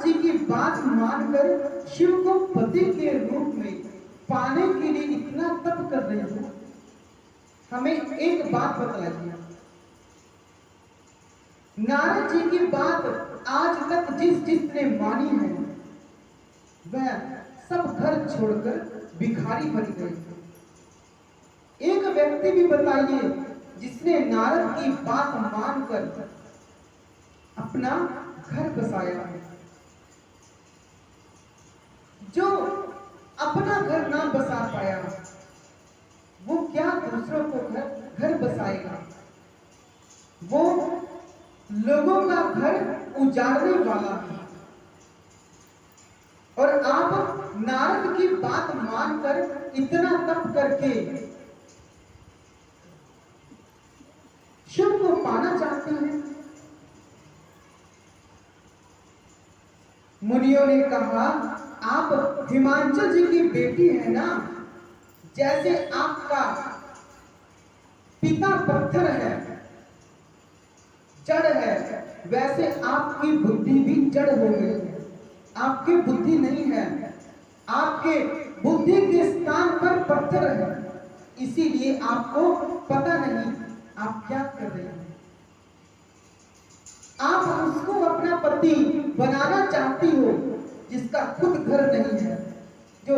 जी की बात मानकर शिव को पति के रूप में पाने के लिए इतना तप कर रहे हो, हमें एक बात बताइए। नारद जी की बात आज तक जिसने मानी है वह सब घर छोड़कर भिखारी बन गए। एक व्यक्ति भी बताइए जिसने नारद की बात मानकर अपना घर बसाया है। जो अपना घर ना बसा पाया वो क्या दूसरों को घर बसाएगा। वो लोगों का घर उजाड़ने वाला है। और आप नारद की बात मानकर इतना तप करके शिव को पाना चाहते हैं। मुनियों ने कहा, आप हिमांचल जी की बेटी है ना, जैसे आपका पिता पत्थर है, जड़ है, वैसे आपकी बुद्धि भी जड़ हो गई है। आपकी बुद्धि नहीं है, आपके बुद्धि के स्थान पर पत्थर है, इसीलिए आपको पता नहीं आप क्या कर रहे हैं। आप उसको अपना पति बनाना चाहती हो जिसका खुद घर नहीं है, जो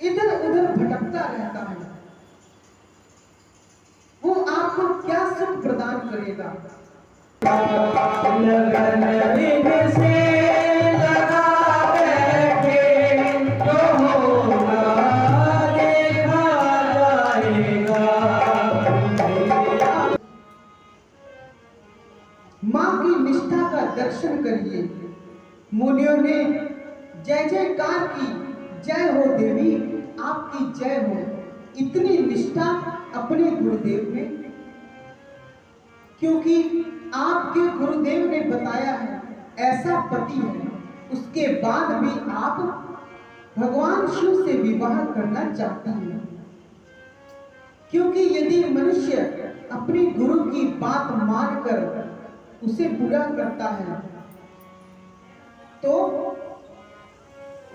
इधर उधर भटकता रहता है। वो आपको क्या सुख प्रदान करेगा। मां की निष्ठा का दर्शन करिए। मुनियों ने जय जयकार की, जय हो देवी आपकी जय हो। इतनी निष्ठा अपने गुरुदेव में, क्योंकि आपके गुरुदेव ने बताया है ऐसा पति है, उसके बाद भी आप भगवान शिव से विवाह करना चाहती हैं। क्योंकि यदि मनुष्य अपनी गुरु की बात मानकर उसे पूरा करता है तो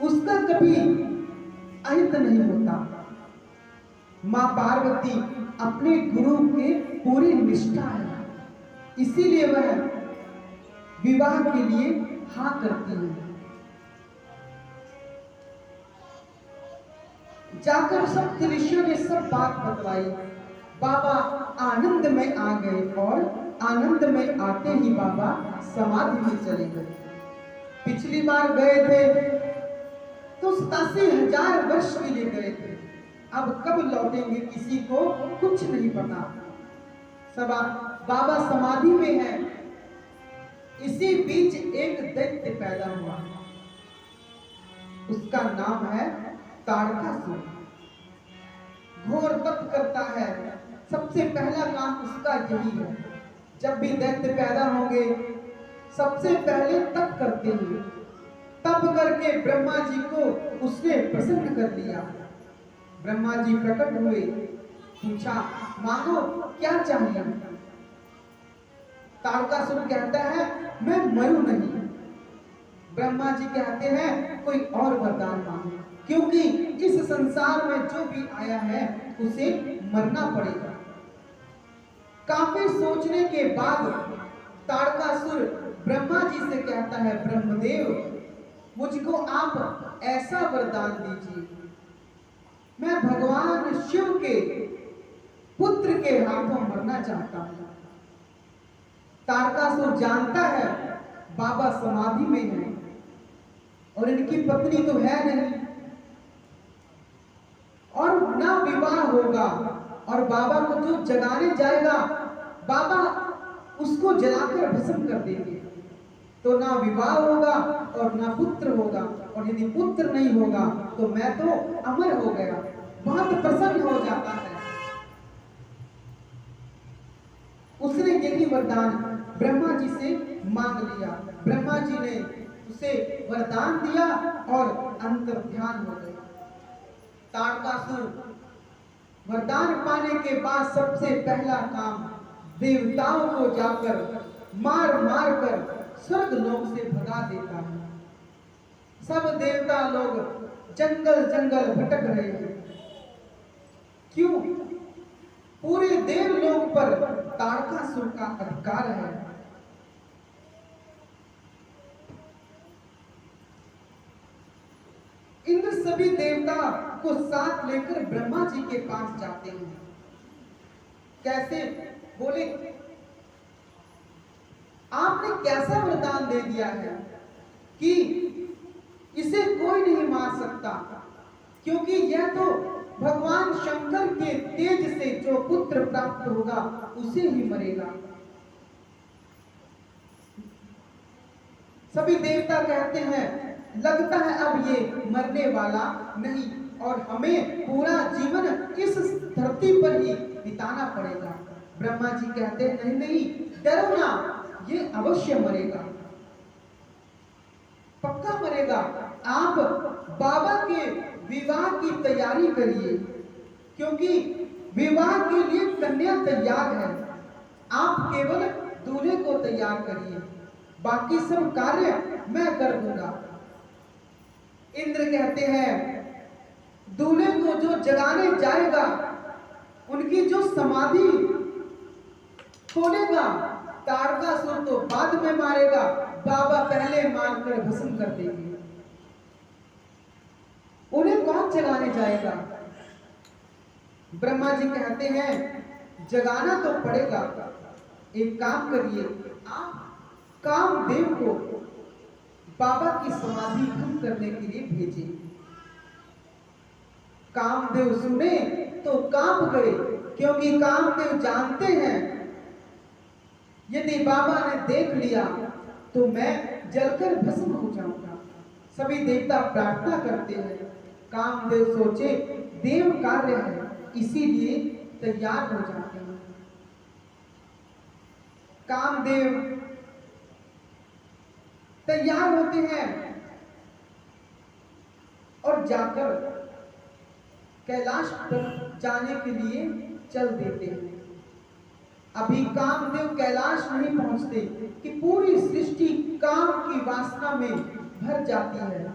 उसका कभी अंत नहीं होता। मां पार्वती अपने गुरु के पूरी निष्ठा है, इसीलिए वह विवाह के लिए हाँ करती है। जाकर सब ऋषियों ने सब बात बतलाई। बाबा आनंद में आ गए और आनंद में आते ही बाबा समाधि में चले गए। पिछली बार गए थे तो 87,000 वर्ष के लिए गए थे, अब कब लौटेंगे किसी को कुछ नहीं पता। सब बाबा समाधि में है। इसी बीच एक दैत्य पैदा हुआ, उसका नाम है ताड़कासुर। घोर तप करता है, सबसे पहला काम उसका यही है। जब भी दैत्य पैदा होंगे सबसे पहले तप करते हैं। तप करके ब्रह्मा जी को उसने प्रसन्न कर लिया। ब्रह्मा जी प्रकट हुए, पूछा मांगो क्या चाहिए। ताड़कासुर कहता है मैं मरूं नहीं। ब्रह्मा जी कहते हैं कोई और वरदान मांगो, क्योंकि इस संसार में जो भी आया है उसे मरना पड़ेगा। काफी सोचने के बाद ताड़कासुर ब्रह्मा जी से कहता है ब्रह्मदेव मुझको आप ऐसा वरदान दीजिए, मैं भगवान शिव के पुत्र के हाथों मरना चाहता हूं। ताड़कासुर जानता है बाबा समाधि में है और इनकी पत्नी तो है नहीं और ना विवाह होगा, और बाबा को जो जगाने जाएगा बाबा उसको जलाकर भस्म कर देंगे, तो ना विवाह होगा और ना पुत्र होगा, और यदि पुत्र नहीं होगा तो मैं तो अमर हो गया। बहुत प्रसन्न हो जाता है। उसने यही वरदान ब्रह्मा जी से मांग लिया। ब्रह्मा जी ने उसे वरदान दिया और अंतर ध्यान हो गया। ताड़कासुर वरदान पाने के बाद सबसे पहला काम देवताओं को जाकर मार मार कर स्वर्ग लोक से भगा देता है। सब देवता लोग जंगल जंगल भटक रहे हैं। क्यों? पूरे देवलोक पर तारकासुर का अधिकार है। इंद्र सभी देवता को साथ लेकर ब्रह्मा जी के पास जाते हैं। कैसे? बोले, आपने कैसा वरदान दे दिया है कि इसे कोई नहीं मार सकता, क्योंकि यह तो भगवान शंकर के तेज से जो पुत्र प्राप्त होगा उसे ही मरेगा। सभी देवता कहते हैं, लगता है अब ये मरने वाला नहीं और हमें पूरा जीवन इस धरती पर ही बिताना पड़ेगा। ब्रह्मा जी कहते हैं, नहीं नहीं, डरो ना, ये अवश्य मरेगा, पक्का मरेगा। आप बाबा के विवाह की तैयारी करिए, क्योंकि विवाह के लिए कन्या तैयार है। आप केवल दूल्हे को तैयार करिए, बाकी सब कार्य मैं कर दूंगा। इंद्र कहते हैं, दूल्हे को जो जगाने जाएगा उनकी जो समाधि खोलेगा, तारकासुर तो बाद में मारेगा, बाबा पहले मारकर भस्म कर देंगे। उन्हें कौन जगाने जाएगा? ब्रह्मा जी कहते हैं, जगाना तो पड़ेगा। एक काम करिए, आप कामदेव को बाबा की समाधि भंग करने के लिए भेजे। कामदेव सुने तो कांप गए, क्योंकि कामदेव जानते हैं यदि बाबा ने देख लिया तो मैं जलकर भस्म हो जाऊंगा। सभी देवता प्रार्थना करते हैं। कामदेव सोचे देव कार्य है, इसीलिए तैयार हो जाते हैं। कामदेव तैयार होते हैं और जाकर कैलाश पर जाने के लिए चल देते हैं। अभी कामदेव कैलाश नहीं पहुंचते कि पूरी सृष्टि काम की वासना में भर जाती है।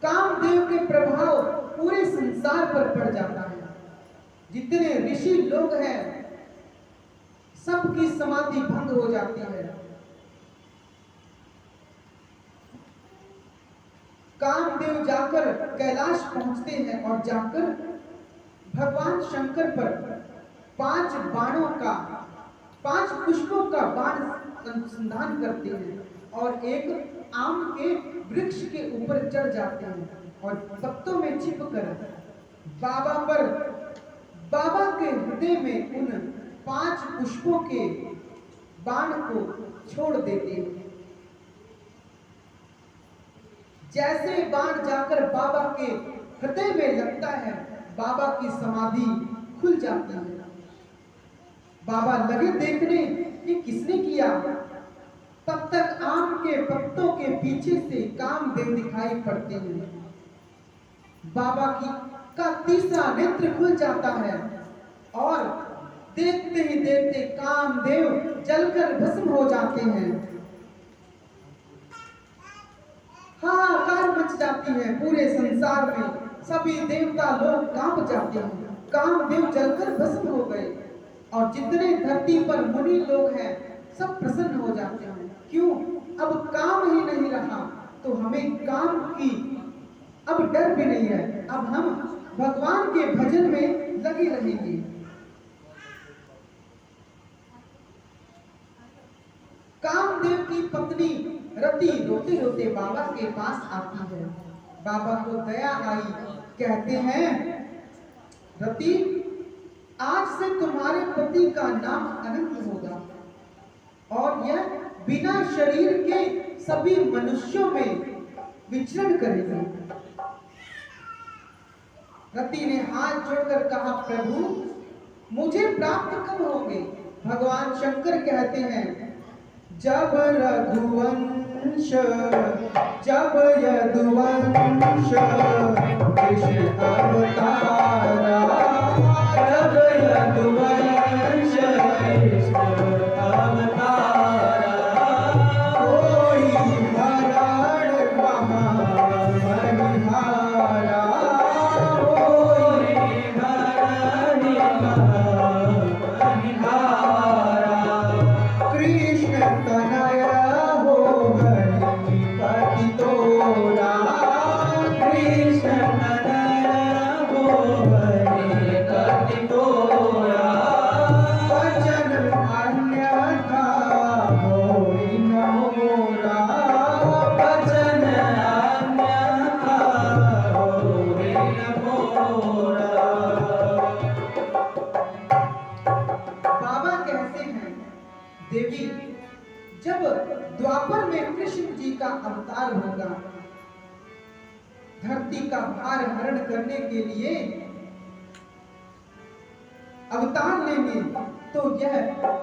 कामदेव के प्रभाव पूरे संसार पर पड़ जाता है। जितने ऋषि लोग हैं सबकी समाधि भंग हो जाती है। कामदेव जाकर कैलाश पहुंचते हैं और जाकर भगवान शंकर पर 5 बाणों का 5 पुष्पों का बाण अनुसंधान करते हैं और एक आम के वृक्ष के ऊपर चढ़ जाते हैं और पत्तों में छिपकर बाबा के हृदय में उन 5 पुष्पों के बाण को छोड़ देते हैं। जैसे बाण जाकर बाबा के हृदय में लगता है, बाबा की समाधि खुल जाती है। बाबा लगे देखने ये किसने किया। तब तक आम के पत्तों के पीछे से कामदेव दिखाई पड़ते हैं। बाबा का तीसरा नेत्र खुल जाता है और देखते ही देखते कामदेव जलकर भस्म हो जाते हैं। हाहाकार मच जाती है पूरे संसार में। सभी देवता लोग कांप जाते हैं। कामदेव जलकर भस्म हो गए और जितने धरती पर मुनि लोग हैं सब प्रसन्न हो जाते हैं। क्यों? अब काम ही नहीं रहा तो हमें काम की अब डर भी नहीं है। अब हम भगवान के भजन में लगे रहेंगे। कामदेव की पत्नी रति रोते रोते बाबा के पास आती है। बाबा को दया आई, कहते हैं, रति आज से तुम्हारे पति का नाम अनंत होगा और यह बिना शरीर के सभी मनुष्यों में विचरण करेगा। रति ने हाथ जोड़कर कहा, प्रभु मुझे प्राप्त कब होंगे? भगवान शंकर कहते हैं, जब रघुवंश जब यदुवंश कृष्ण अवतारा, जब यदुवंश कृष्ण अवतारा, कोई भरा कृष्ण जी का अवतार होगा। धरती का भार हरण करने के लिए अवतार लेंगे तो यह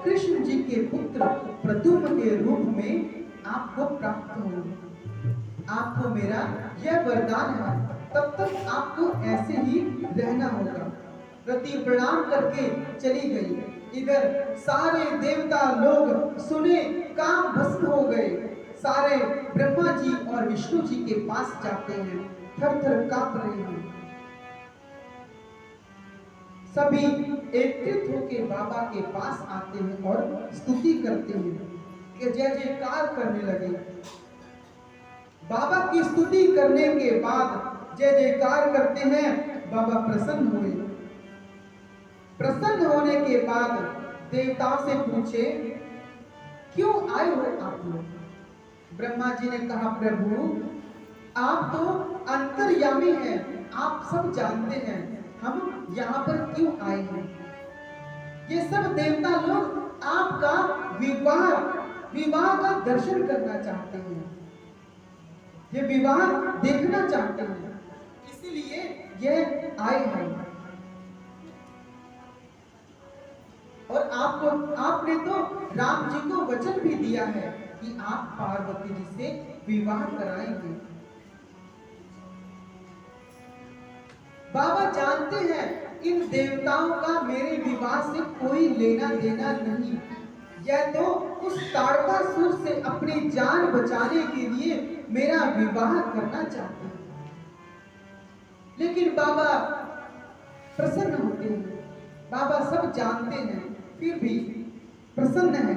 कृष्ण जी के पुत्र प्रद्युम्न के रूप में आपको प्राप्त होंगे। आपको मेरा यह वरदान है, तब तक आपको ऐसे ही रहना होगा। रति प्रणाम करके चली गई। इधर सारे देवता लोग सुने काम भस्म हो गए। सारे ब्रह्मा जी और विष्णु जी के पास जाते हैं, थर थर कांप रहे हैं। सभी एकत्रित होकर बाबा के पास आते हैं और स्तुति करते हैं कि जय जयकार करने लगे। बाबा की स्तुति करने के बाद जय जयकार करते हैं। बाबा प्रसन्न हुए। प्रसन्न होने के बाद देवताओं से पूछे, क्यों आए हो आप लोग? ब्रह्मा जी ने कहा, प्रभु आप तो अंतर्यामी हैं, आप सब जानते हैं हम यहाँ पर क्यों आए हैं। ये सब देवता लोग आपका विवाह का दर्शन करना चाहते हैं, ये विवाह देखना चाहते हैं, इसलिए ये आए हैं। और आपने तो राम जी को वचन भी दिया है कि आप पार्वती जी से विवाह कराएंगे। बाबा जानते हैं इन देवताओं का मेरे विवाह से कोई लेना देना नहीं। यह तो उस ताड़कासुर से अपनी जान बचाने के लिए मेरा विवाह करना चाहते हैं। लेकिन बाबा प्रसन्न होते हैं। बाबा सब जानते हैं, फिर भी प्रसन्न है।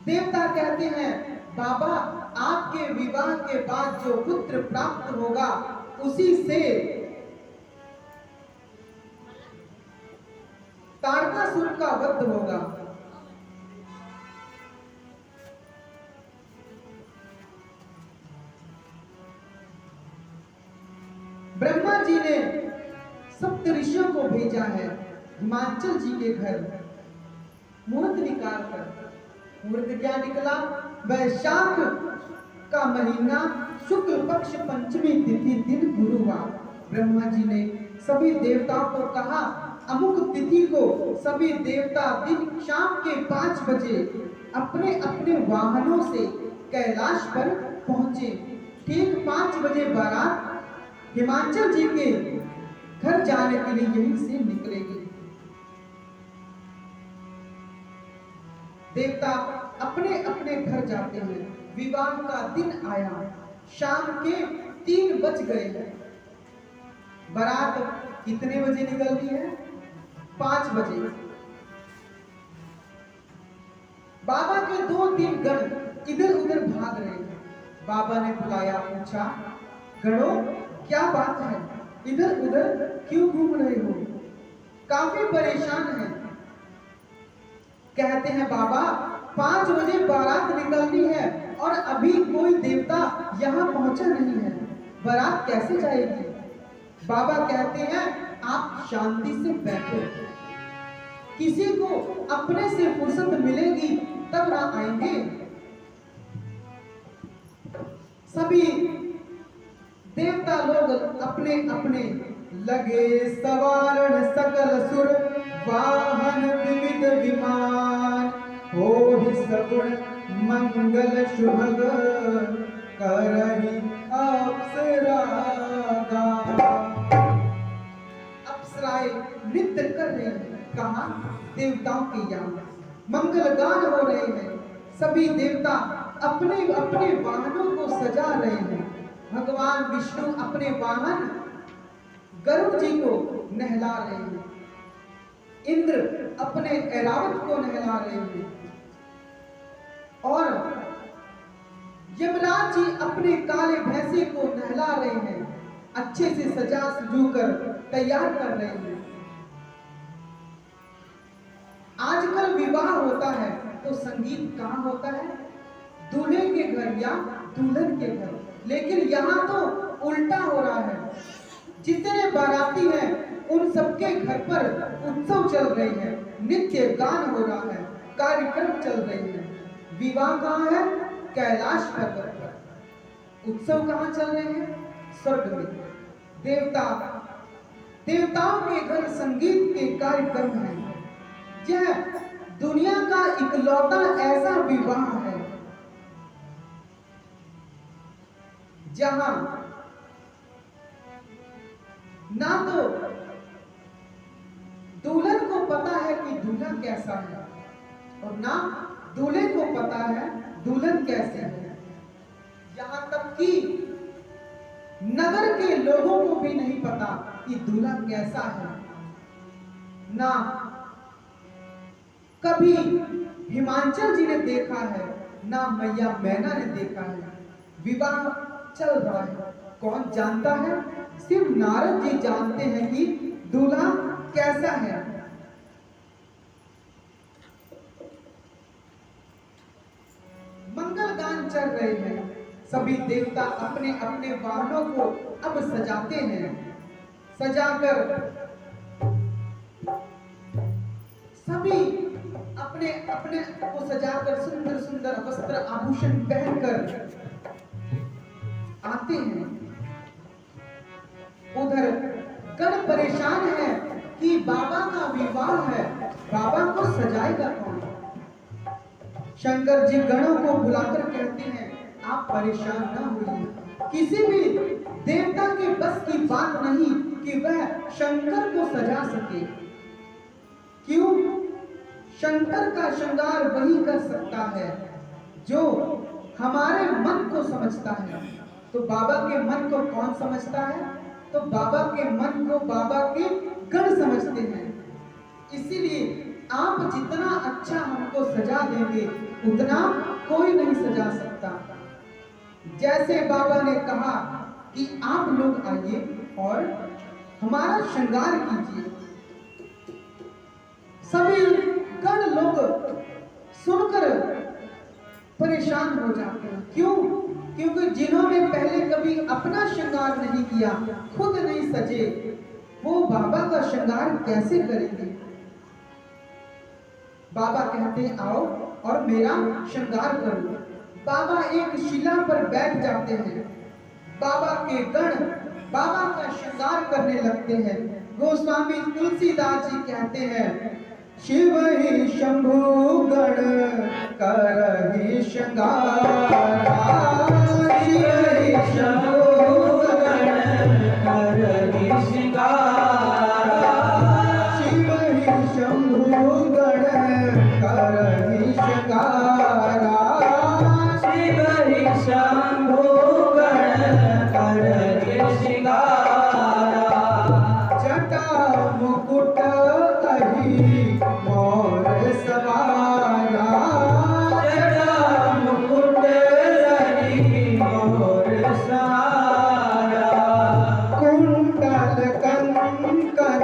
देवता कहते हैं, बाबा आपके विवाह के बाद जो पुत्र प्राप्त होगा उसी से ताड़कासुर का वध होगा। ब्रह्मा जी ने सप्त ऋषियों को भेजा है हिमाचल जी के घर मुहूर्त निकाल कर। मुहूर्त क्या निकला? वैशाख का महीना, शुक्ल पक्ष पंचमी तिथि, दिन गुरुवार। ब्रह्मा जी ने सभी देवताओं को कहा, अमुक तिथि को सभी देवता दिन शाम के 5 बजे अपने अपने वाहनों से कैलाश पर पहुंचे। ठीक 5 बजे बारात हिमाचल जी के घर जाने के लिए यहीं से निकलेगी। देवता अपने अपने घर जाते हैं। विवाह का दिन आया, शाम के 3 बज गए हैं। बारात कितने बजे निकलती है? 5 बजे। बाबा के 2-3 गण इधर उधर भाग रहे हैं। बाबा ने बुलाया, पूछा, गणों क्या बात है, इधर उधर क्यों घूम रहे हो? काफी परेशान हैं। कहते हैं, बाबा 5 बजे बारात निकलनी है और अभी कोई देवता यहाँ पहुंचा नहीं है, बारात कैसे जाएगी? बाबा कहते हैं, आप शांति से बैठो, किसी को अपने से फुर्सत मिलेगी तब ना आएंगे। सभी देवता लोग अपने अपने लगे सवारण सकल सुर, वाहन विविध विमान, हो ही सगुण मंगल शुभ, करहि अप्सरा गान। अप्सराएं नृत्य कर रहे हैं। कहाँ? देवताओं के यहाँ मंगल गान हो रहे हैं। सभी देवता अपने अपने वाहनों को सजा रहे हैं। भगवान विष्णु अपने वाहन गरुड़ जी को नहला रहे हैं। इंद्र अपने ऐरावत को नहला रहे हैं और यमराज जी अपने काले भैंसे को नहला रहे हैं। अच्छे से सजा सजू कर तैयार कर रहे हैं। आजकल विवाह होता है तो संगीत कहाँ होता है? दूल्हे के घर या दुल्हन के घर। लेकिन यहाँ तो उल्टा हो रहा है। जितने बाराती हैं उन सबके घर पर उत्सव चल रहे हैं, नित्य गान हो रहा है, कार्यक्रम चल रहे हैं। विवाह कहाँ है? कैलाश पर्वत पर। उत्सव कहाँ चल रहे हैं? स्वर्ग में। देवताओं के घर संगीत के कार्यक्रम हैं। यह दुनिया का इकलौता ऐसा विवाह है जहां ना तो दुल्हन को पता है कि दूल्हा कैसा है और ना दूल्हे को पता है दुल्हन कैसी है। यहां तक कि नगर के लोगों को भी नहीं पता कि दूल्हा कैसा है। ना कभी हिमांचल जी ने देखा है, ना मैया मैना ने देखा है। विवाह चल रहा है, कौन जानता है? सिर्फ नारद जी जानते हैं कि दूल्हा कैसा है। मंगल गान चल रहे हैं। सभी देवता अपने अपने वाहनों को अब सजाते हैं। सजाकर सभी अपने अपने को सजाकर सुंदर सुंदर वस्त्र आभूषण पहनकर आते हैं। उधर गण परेशान है कि बाबा का विवाह है, बाबा को सजाएगा कौन? शंकर जी गणों को बुलाकर कहते हैं, आप परेशान ना होइए। किसी भी देवता के बस की बात नहीं कि वह शंकर को सजा सके। क्यों? शंकर का श्रृंगार वही कर सकता है जो हमारे मन को समझता है। तो बाबा के मन को कौन समझता है? तो बाबा के मन को बाबा के गण समझते हैं। इसीलिए आप जितना अच्छा हमको सजा देंगे उतना कोई नहीं सजा सकता। जैसे बाबा ने कहा कि आप लोग आइए और हमारा श्रृंगार कीजिए। सभी गण लोग सुनकर परेशान हो जाते हैं। क्यों? क्योंकि जिन्होंने पहले कभी अपना श्रृंगार नहीं किया, खुद नहीं सजे, वो बाबा का श्रृंगार कैसे करेंगे? बाबा कहते हैं आओ और मेरा श्रृंगार करो। बाबा एक शिला पर बैठ जाते हैं। बाबा के गण बाबा का श्रृंगार करने लगते हैं। गोस्वामी तुलसीदास जी कहते हैं, शिव ही शंभु गण करहि श्रृंगारा, शिव ही शंभु गण करहि श्रृंगारा, शिव ही शंभु गण करहि श्रृंगारा, शिव ही शंभु गण करहि श्रृंगारा, जटा मुकुट कहि मोर सवारा, जटा मुकुट कहि मोर सवारा, कुंडल कंकण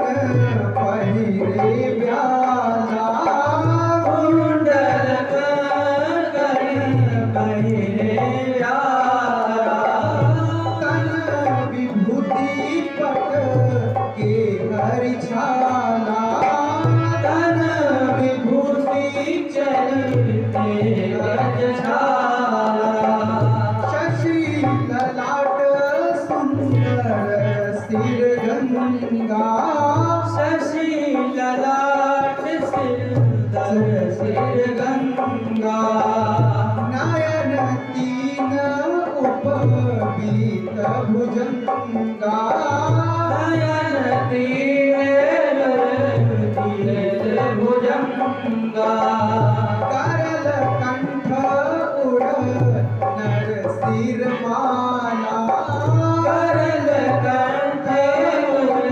पहिरे व्याला, कुंडल कंकण पहिरे व्याला, तन विभूति पट के हरि छाला, तन विभूति चलते रजछाला, शशि ललाट सुंदर सिर गंगा, शशि ललाट सुंदर सिर गंगा, नयन तीन उपबीत भुजंगा, नयन तीन भुजंगा, करल कंठ उड़ नर सिर माला, करल कंठ उड़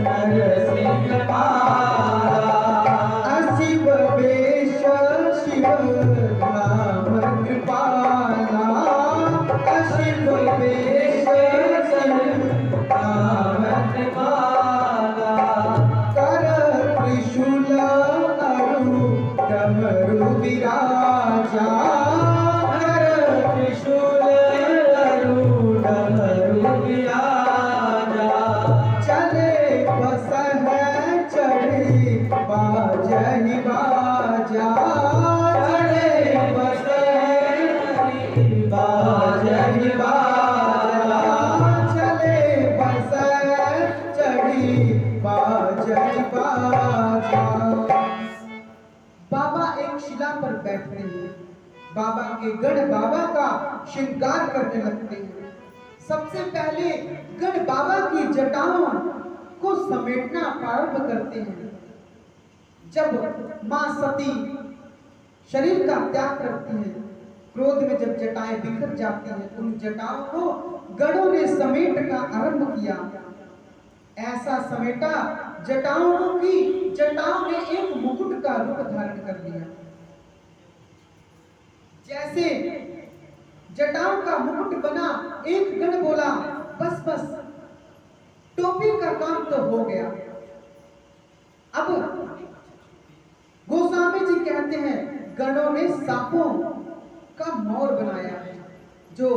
नर सिर माला, अशिव वेश शिव धाम कृपाला, अशिव वेश शिव धाम कृपाला, कर त्रिशूल अरु डमरू विराजा, कर त्रिशूल अरु के गण बाबा का श्रृंगार करने लगते हैं। सबसे पहले गण बाबा की जटाओं को समेटना प्रारंभ करते हैं। जब मां सती शरीर का त्याग करती हैं, क्रोध में जब जटाएं बिखर जाती हैं, उन जटाओं को गणों ने समेटना आरंभ किया। ऐसा समेटा जटाओं की जटाओं ने एक मुकुट का रूप धारण कर लिया। जैसे जटाओं का मुकुट बना, एक गण बोला, बस बस टोपी का काम तो हो गया। अब गोस्वामी जी कहते हैं गणों ने सांपों का मोर बनाया है, जो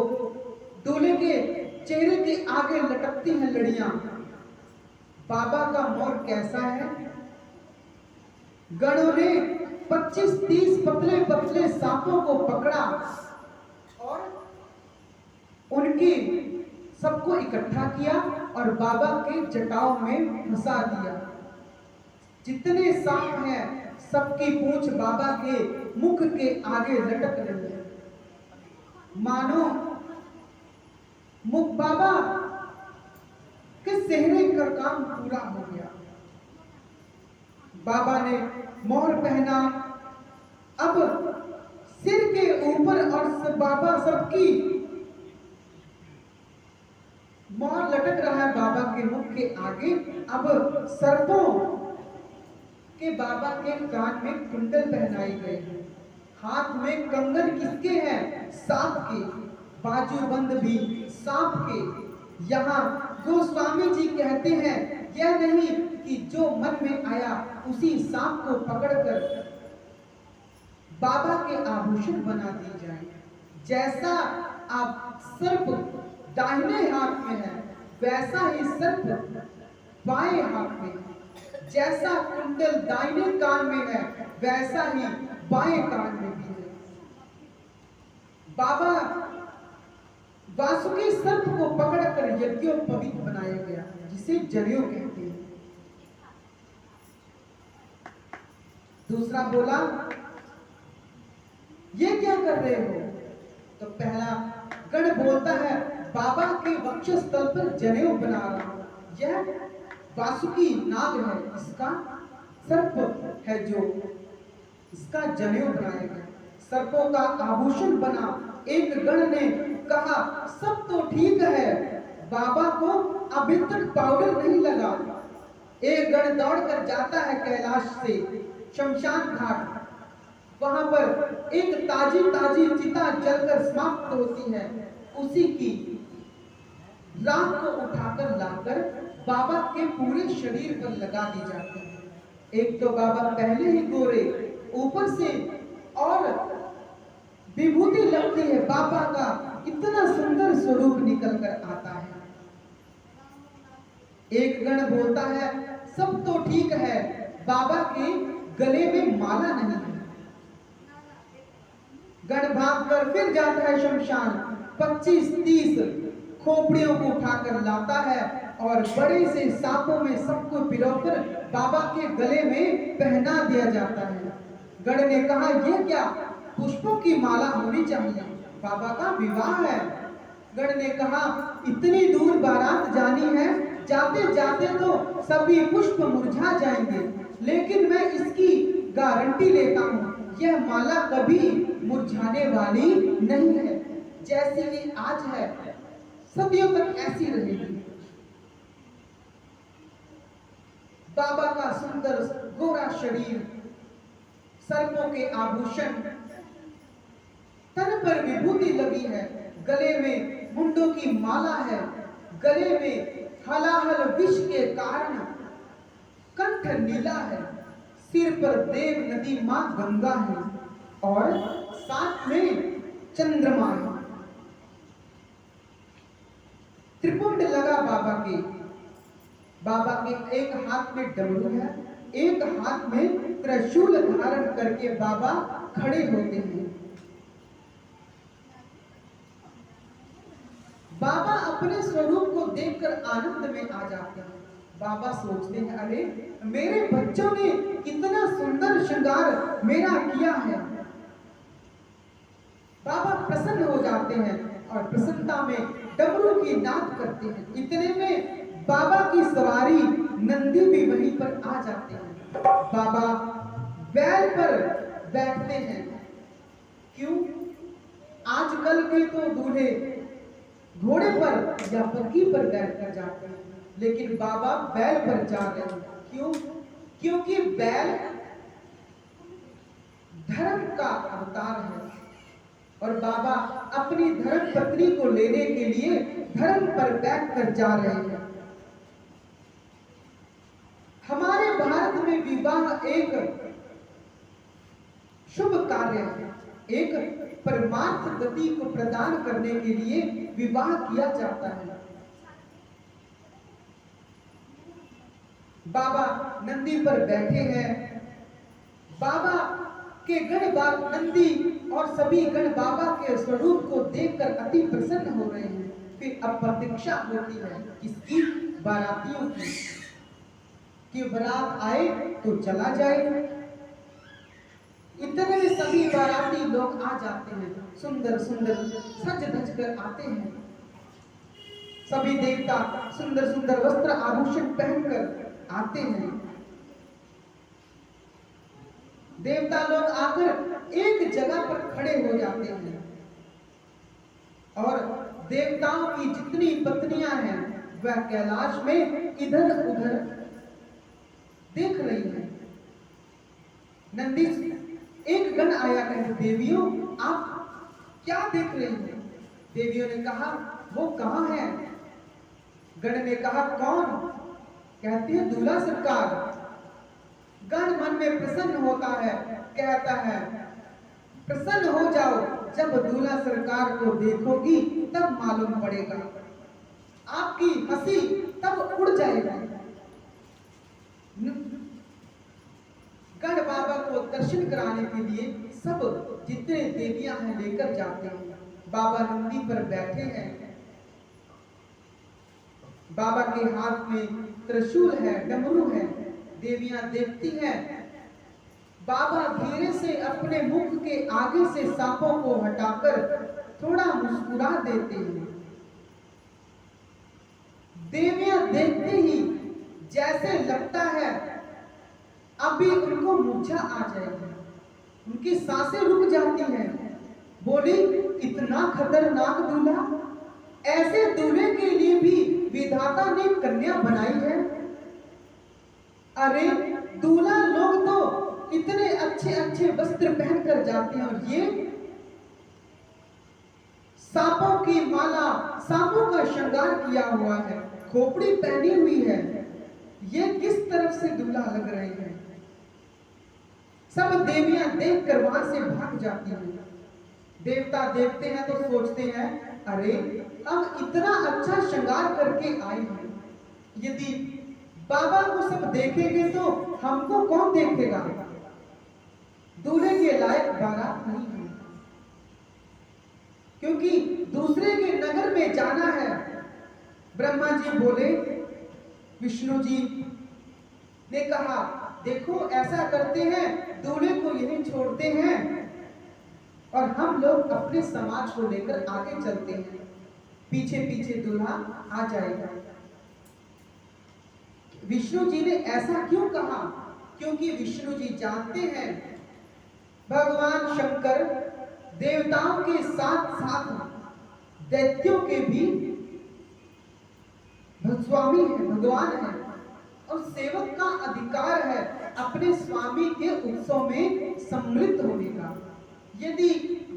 दूल्हे के चेहरे के आगे लटकती हैं लड़ियां। बाबा का मोर कैसा है? गणों ने 25-30 पतले पतले सांपों को पकड़ा और उनकी सबको इकट्ठा किया और बाबा के जटाओं में फंसा दिया। जितने सांप हैं सबकी पूंछ बाबा के मुख के आगे लटक रही है, मानो मुख बाबा के सेहरे का काम पूरा हो गया। बाबा ने मोहर पहना, अब सिर के ऊपर और बाबा सबकी मोहर लटक रहा है बाबा के मुख के आगे। अब सर्पों के बाबा के कान में कुंडल पहनाए गए हैं, हाथ में कंगन किसके हैं? सांप के, बाजूबंद भी सांप के। यहाँ गोस्वामी जी कहते हैं यह नहीं कि जो मन में आया उसी सांप को पकड़कर बाबा के आभूषण बना दिए जाए। जैसा आप सर्प दाहिने हाथ में है वैसा ही सर्प बाएं हाथ में, जैसा कुंडल दाहिने कान में है वैसा ही बाएं कान में भी है। बाबा वासुकी सर्प को पकड़कर यज्ञोपवीत बनाया गया, जिसे जनेऊ कहते हैं। दूसरा बोला, ये क्या कर रहे हो? तो पहला गण बोलता है, बाबा के वक्षस्थल पर जनेऊ बना रहा हूं। यह वासुकी नाग है, इसका सर्प है जो इसका जनेऊ बनाया गया, सर्पों का आभूषण बना। एक गण ने कहा सब तो ठीक है, बाबा को अभी तक पाउडर नहीं लगा। एक गण दौड़कर जाता है कैलाश से शमशान घाट, वहां पर एक ताजी ताजी चिता जलकर समाप्त होती है, उसी की राख को उठाकर लाकर बाबा के पूरे शरीर पर लगा दी जाती है। एक तो बाबा पहले ही गोरे, ऊपर से और विभूति लगती है, बाबा का इतना सुंदर स्वरूप निकल कर आता है। एक गण बोलता है सब तो ठीक है, बाबा के गले में माला नहीं है। गण भागकर फिर जाता है शमशान, 25-30 खोपड़ियों को उठाकर लाता है और बड़े से सांपों में सबको पिरोकर बाबा के गले में पहना दिया जाता है। गण ने कहा यह क्या? पुष्पों की माला होनी चाहिए, बाबा का विवाह है। गण ने कहा इतनी दूर बारात जानी है, जाते जाते तो सभी पुष्प मुरझा जाएंगे, लेकिन मैं इसकी गारंटी लेता हूँ यह माला कभी मुरझाने वाली नहीं है। जैसी ये आज है सदियों तक ऐसी रहेगी। बाबा का सुंदर गोरा शरीर, सर्पों के आभूषण, तन पर विभूति लगी है, गले में मुंडों की माला है, गले में हलाहल विष के कारण कंठ नीला है, सिर पर देव नदी मां गंगा है और साथ में चंद्रमा है। त्रिपुंड लगा बाबा के एक हाथ में डमरू है, एक हाथ में त्रिशूल धारण करके बाबा खड़े होते हैं। बाबा अपने स्वरूप को देखकर आनंद में आ जाते हैं। बाबा सोचते हैं अरे मेरे बच्चों ने कितना सुंदर श्रृंगार मेरा किया है। बाबा प्रसन्न हो जाते हैं और प्रसन्नता में डमरू की नाद करते हैं। इतने में बाबा की सवारी नंदी भी वहीं पर आ जाते हैं। बाबा बैल पर बैठते हैं। क्यों? आजकल के तो दूल्हे घोड़े पर या बग्घी पर बैठकर जाते हैं, लेकिन बाबा बैल पर जा रहे हैं। क्यों? क्योंकि बैल धर्म का अवतार है और बाबा अपनी धर्म पत्नी को लेने के लिए धर्म पर बैठकर जा रहे हैं। हमारे भारत में विवाह एक शुभ कार्य है, एक परमार्थ गति को प्रदान करने के लिए विवाह किया जाता है। बाबा नंदी पर बैठे हैं। बाबा के गण नंदी और सभी गण बाबा के स्वरूप को देखकर अति प्रसन्न हो रहे हैं। फिर अब प्रतीक्षा होती है किसकी? बारातियों की, कि बारात आए तो चला जाए। इतने सभी बाराती लोग आ जाते हैं, सुंदर सुंदर सज धज कर आते हैं। सभी देवता सुंदर सुंदर वस्त्र आभूषण पहनकर आते हैं। देवता लोग आकर एक जगह पर खड़े हो जाते हैं और देवताओं की जितनी पत्नियां हैं वह कैलाश में इधर उधर देख रही हैं। नंदी एक गण आया, कहते देवियों आप क्या देख रही हैं? देवियों ने कहा वो कहां है? गण ने कहा कौन? कहती है दूल्हा सरकार। गण मन में प्रसन्न होता है, कहता है प्रसन्न हो जाओ, जब दूल्हा सरकार को देखोगी तब मालूम पड़ेगा, आपकी हंसी तब उड़ जाएगी। गण बाबा को दर्शन कराने के लिए सब जितने देवियां हैं लेकर जाते हैं। बाबा नंदी पर बैठे हैं। बाबा के हाथ में त्रिशूल है, डमरू है। देवियां देखती हैं। बाबा धीरे से अपने मुख के आगे से सांपों को हटाकर थोड़ा मुस्कुरा देते हैं। देवियां देखते ही जैसे लगता है अभी उनको मूर्छा आ जाएगी, उनकी सांसें रुक जाती हैं। बोली इतना खतरनाक दूल्हा, ऐसे दूल्हे के लिए भी विधाता ने कन्या बनाई है। अरे दूल्हा लोग तो इतने अच्छे अच्छे वस्त्र पहनकर जाते हैं और ये सांपों की माला, सांपों का श्रृंगार किया हुआ है, खोपड़ी पहनी हुई है, ये किस तरफ से दूल्हा लग रहे हैं। सब देवियां देखकर वहां से भाग जाती हैं। देवता देखते हैं तो सोचते हैं अरे हम इतना अच्छा श्रृंगार करके आए हैं, यदि बाबा को सब देखेंगे तो हमको कौन देखेगा। दूल्हे के लायक बारात नहीं है, क्योंकि दूसरे के नगर में जाना है। ब्रह्मा जी बोले, विष्णु जी ने कहा देखो ऐसा करते हैं, दूल्हे को यहीं छोड़ते हैं और हम लोग अपने समाज को लेकर आगे चलते हैं, पीछे पीछे दूल्हा आ जाएगा। विष्णु जी ने ऐसा क्यों कहा? क्योंकि विष्णु जी जानते हैं भगवान शंकर देवताओं के साथ साथ दैत्यों के भी स्वामी है, भगवान है, और सेवक का अधिकार है अपने स्वामी के उत्सव में सम्मिलित होने का। यदि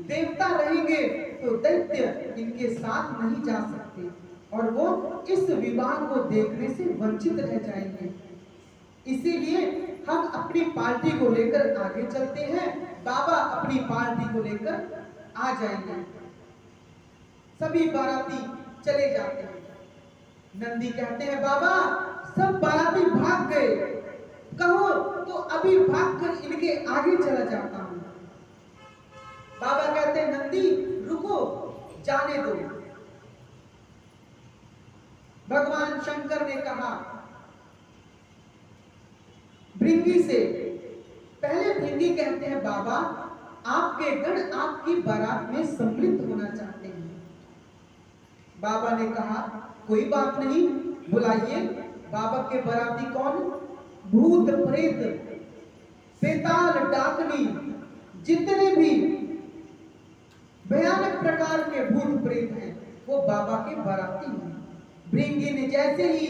देवता रहेंगे तो दैत्य इनके साथ नहीं जा सकते और वो इस विवाह को देखने से वंचित रह जाएंगे। इसीलिए हम अपनी पार्टी को लेकर आगे चलते हैं, बाबा अपनी पार्टी को लेकर आ जाएंगे। सभी बाराती चले जाते हैं। नंदी कहते हैं बाबा सब बाराती भाग गए, कहो तो अभी भागकर इनके आगे चला जाता हूं। बाबा कहते हैं नंदी रुको, जाने दो। भगवान शंकर ने कहा भृंगी से, पहले भृंगी कहते हैं बाबा आपके गण आपकी बारात में सम्मिलित होना चाहते हैं। बाबा ने कहा कोई बात नहीं, बुलाइए। बाबा के बाराती कौन? भूत प्रेत, बेताल, डाकनी, जितने भी भयानक प्रकार के भूत प्रेत हैं वो बाबा के बाराती हैं। भृंगी ने जैसे ही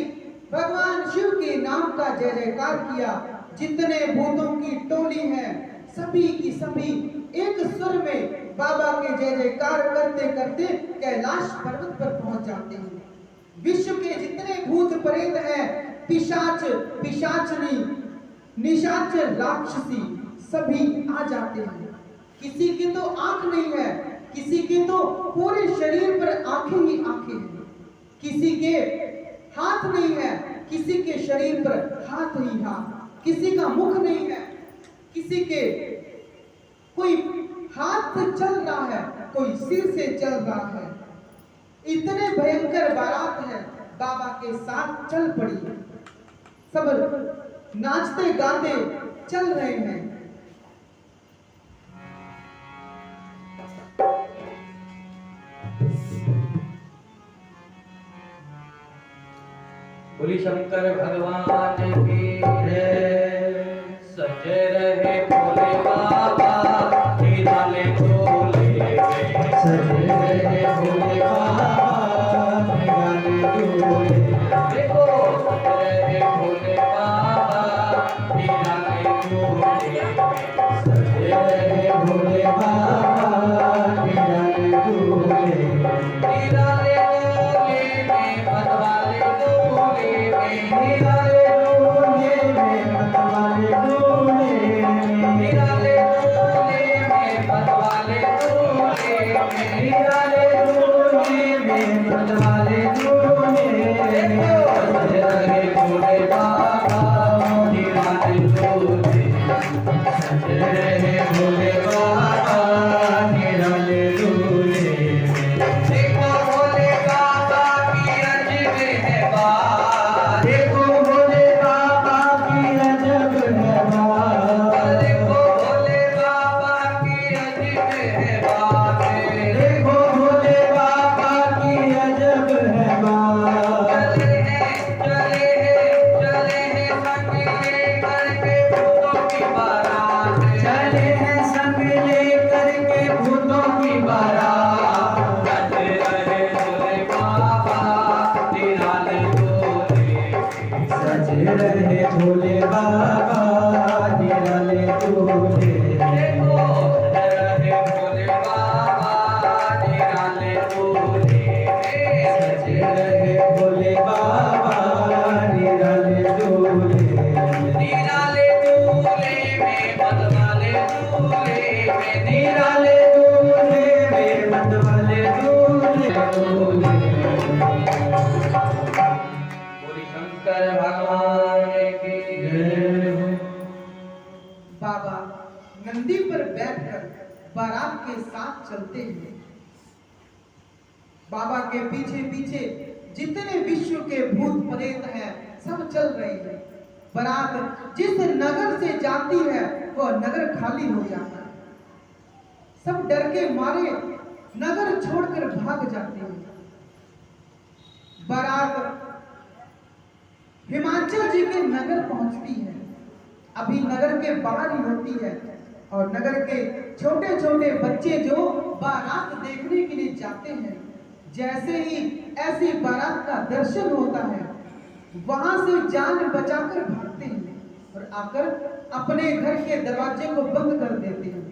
भगवान शिव के नाम का जय जयकार किया, जितने भूतों की टोली है सभी की सभी एक सुर में बाबा के जय जयकार करते करते कैलाश पर्वत पर पहुंच जाते हैं। विश्व के जितने भूत प्रेत हैं, पिशाच, पिशाचनी, निशाचर, राक्षसी, सभी आ जाते हैं। किसी की तो आंख नहीं है, किसी के तो पूरे शरीर पर आंखें ही आंखें हैं, किसी के हाथ नहीं है, किसी के शरीर पर हाथ ही हाथ, किसी का मुख नहीं है, किसी के कोई हाथ से चल रहा है, कोई सिर से चल रहा है। इतने भयंकर बारात है, बाबा के साथ चल पड़ी, सब नाचते गाते चल रहे हैं। बोली शंकर भगवान की जय। सजे रहे भोले बाबा निराले डोले, सजे रहे भोले बाबा निराले डोले। देखो सजे रहे भोले बाबा निराले डोले, सजे रहे भोले बाबा निराले डोले। निराले डोले में मतवाले डोले, निराले डोले में मतवाले डोले, निराले डोले में मतवाले डोले, निराले डोले में मतवाले डोले। सजे रहे भोले बाबा निराले डोले, सजे रहे भोले बाबा निराले डोले। देखो भोले बाबा की अजब है बात, देखो भोले बाबा की अजब है बात, देखो भोले बाबा की अजब है बात, देखो भोले बाबा की अजब है बात। चले हैं संग लेकर के भूतों की बारात, चले हैं संग लेकर के भूतों की बारात। सजे रहे भोले बाबा निराले डोले, सजे रहे भोले बाबा निराले डोले। देखो सजे रहे भोले बाबा निराले डोले, सजे रहे भोले बाबा निराले डोले। निराले डोले में मतवाले डोले, निराले डोले में मतवाले डोले। बोली शंकर भगवान की जय। बाबा नंदी पर बैठकर बारात के साथ चलते हैं। बाबा के पीछे पीछे जितने विश्व के भूत प्रेत हैं सब चल रहे हैं। बारात जिस नगर से जाती है वह नगर खाली हो जाता है, सब डर के मारे नगर छोड़कर भाग जाते हैं। बारात हिमाचल जी के नगर पहुंचती है, अभी नगर के बाहर ही होती है, और नगर के छोटे छोटे बच्चे जो बारात देखने के लिए जाते हैं, जैसे ही ऐसी बारात का दर्शन होता है वहां से जान बचाकर भागते हैं और आकर अपने घर के दरवाजे को बंद कर देते हैं।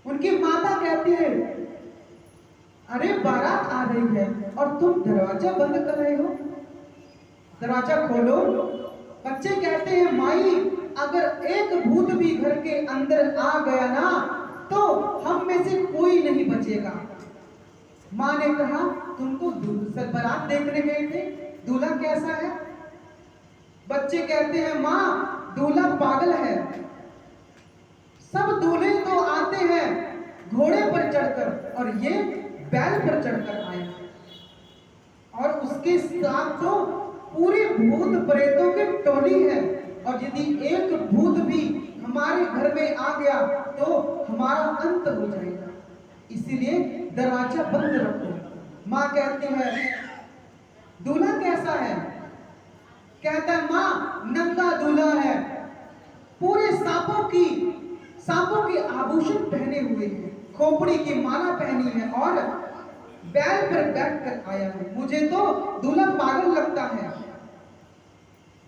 उनकी माता कहती है अरे बारात आ रही है और तुम दरवाजा बंद कर रहे हो, दरवाजा खोलो। बच्चे कहते हैं माई अगर एक भूत भी घर के अंदर आ गया ना तो हम में से कोई नहीं बचेगा। माँ ने कहा तुम तो बारात देखने गए थे, दूल्हा कैसा है? बच्चे कहते हैं माँ दूल्हा पागल है, सब दूल्हे तो आते हैं घोड़े पर चढ़कर और ये बैल पर चढ़कर आए, और उसके साथ तो पूरी भूत प्रेतों की टोली है, और यदि एक भूत भी हमारे घर में आ गया तो हमारा अंत हो जाएगा, इसीलिए दरवाजा बंद रखो। माँ कहती है दूल्हा कैसा है? कहता है माँ नंगा दूल्हा है, पूरे सांपों के आभूषण पहने हुए हैं, खोपड़ी की माला पहनी है और बैल पर बैठ कर आया है। मुझे तो दूल्हा पागल लगता है।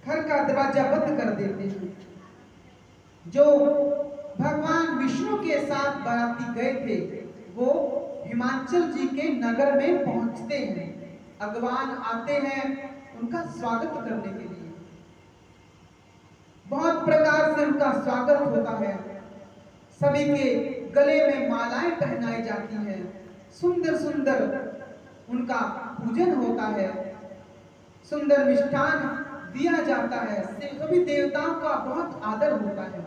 घर का दरवाजा बंद कर देते हैं। जो भगवान विष्णु के साथ बाराती गए थे वो हिमाचल जी के नगर में पहुंचते हैं। अगवान आते हैं उनका स्वागत करने के लिए। बहुत प्रकार से उनका स्वागत होता है। सभी के गले में मालाएं पहनाई जाती हैं, सुंदर सुंदर उनका पूजन होता है, सुंदर मिष्ठान दिया जाता है। सभी देवताओं का बहुत आदर होता है।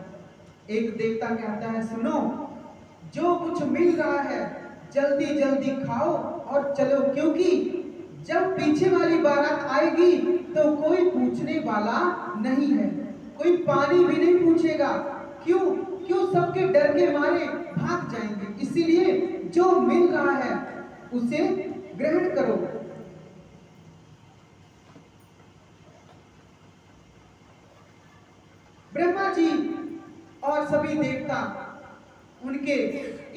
एक देवता कहता है सुनो, जो कुछ मिल रहा है जल्दी जल्दी खाओ और चलो, क्योंकि जब पीछे वाली बारात आएगी तो कोई पूछने वाला नहीं है, कोई पानी भी नहीं पूछेगा। क्यों? सबके डर के मारे भाग जाएंगे। इसीलिए जो मिल रहा है उसे ग्रहण करो। ब्रह्मा जी और सभी देवता उनके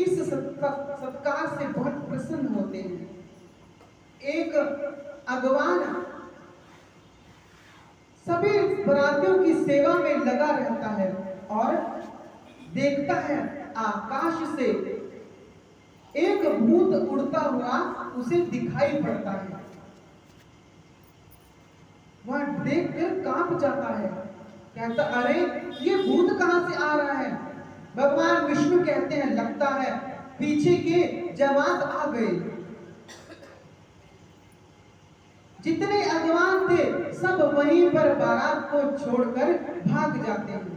इस सत्कार से बहुत प्रसन्न होते हैं। एक अगवान सभी बरातियों की सेवा में लगा रहता है और देखता है आकाश से एक भूत उड़ता हुआ उसे दिखाई पड़ता है। वह देखकर कांप जाता है, कहता अरे ये भूत कहां से आ रहा है? भगवान विष्णु कहते हैं लगता है पीछे के जमात आ गए। जितने अगवान थे सब वहीं पर बारात को छोड़कर भाग जाते हैं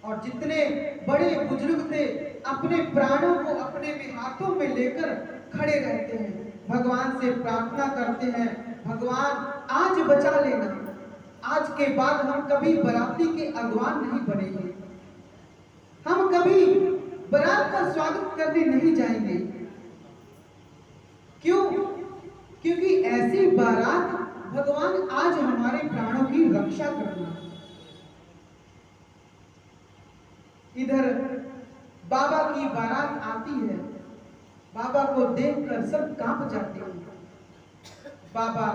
और जितने बड़े बुजुर्ग थे अपने प्राणों को अपने हाथों में लेकर खड़े रहते हैं, भगवान से प्रार्थना करते हैं भगवान आज बचा लेना, आज के बाद हम कभी बराती के अगवान नहीं बनेंगे, हम कभी बारात का स्वागत करने नहीं जाएंगे। क्यों? क्योंकि ऐसी बारात भगवान आज हमारे प्राणों की रक्षा करना। इधर बाबा की बारात आती है, बाबा को देखकर सब कांप जाते हैं। बाबा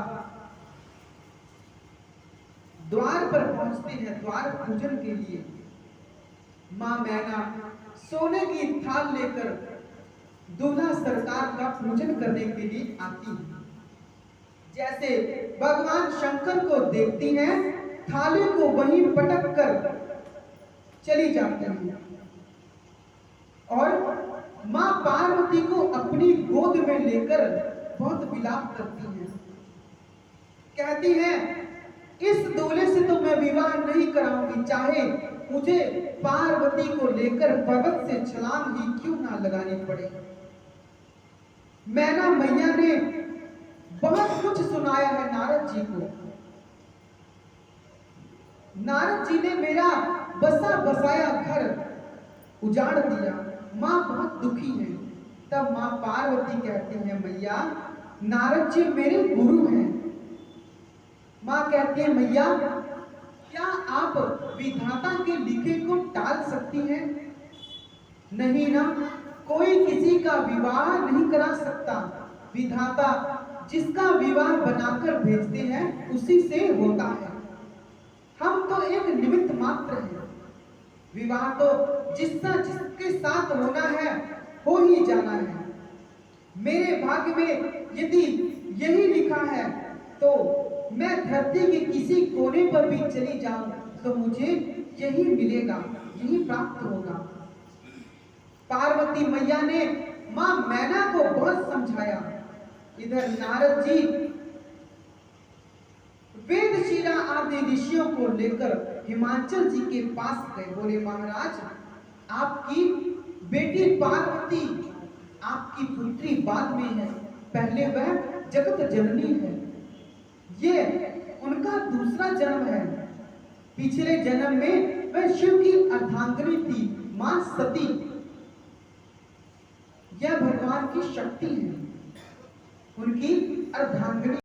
द्वार पर पहुंचते हैं द्वार पूजन के लिए। मां मैना सोने की थाल लेकर दूल्हा सरकार का पूजन करने के लिए आती है। जैसे भगवान शंकर को देखती हैं, थाली को वहीं पटक कर चली जाती हैं और मां पार्वती को अपनी गोद में लेकर बहुत विलाप करती हैं। कहती हैं इस दूल्हे से तो मैं विवाह नहीं कराऊंगी, चाहे मुझे पार्वती को लेकर पर्वत से छलांग ही क्यों ना लगानी पड़े। मैना मैया ने बहुत कुछ सुनाया है नारद जी को। नारद जी ने मेरा बसा बसाया घर उजाड़ दिया, मां बहुत दुखी है। तब मां पार्वती कहती है मैया नारद जी मेरे गुरु हैं। मां कहती है मैया क्या आप विधाता के लिखे को टाल सकती हैं? नहीं ना, कोई किसी का विवाह नहीं करा सकता। विधाता जिसका विवाह बनाकर भेजते हैं उसी से होता है, हम तो एक निमित्त मात्र हैं। विवाह तो जिसके साथ होना है हो ही जाना है। मेरे भाग्य में यदि यही लिखा है तो मैं धरती के किसी कोने पर भी चली जाऊं तो मुझे यही मिलेगा, यही प्राप्त होगा। पार्वती मैया ने मां मैना को बहुत समझाया। इधर नारद जी वेदशिरा आदि ऋषियों को लेकर हिमाचल जी के पास गए। बोले महाराज आपकी बेटी पार्वती आपकी पुत्री बाद में है, पहले वह जगत जननी है, ये उनका दूसरा जन्म है। पिछले जन्म में वह शिव की अर्धांगिनी थी, मां सती। यह भगवान की शक्ति है, उनकी अर्धांगिनी।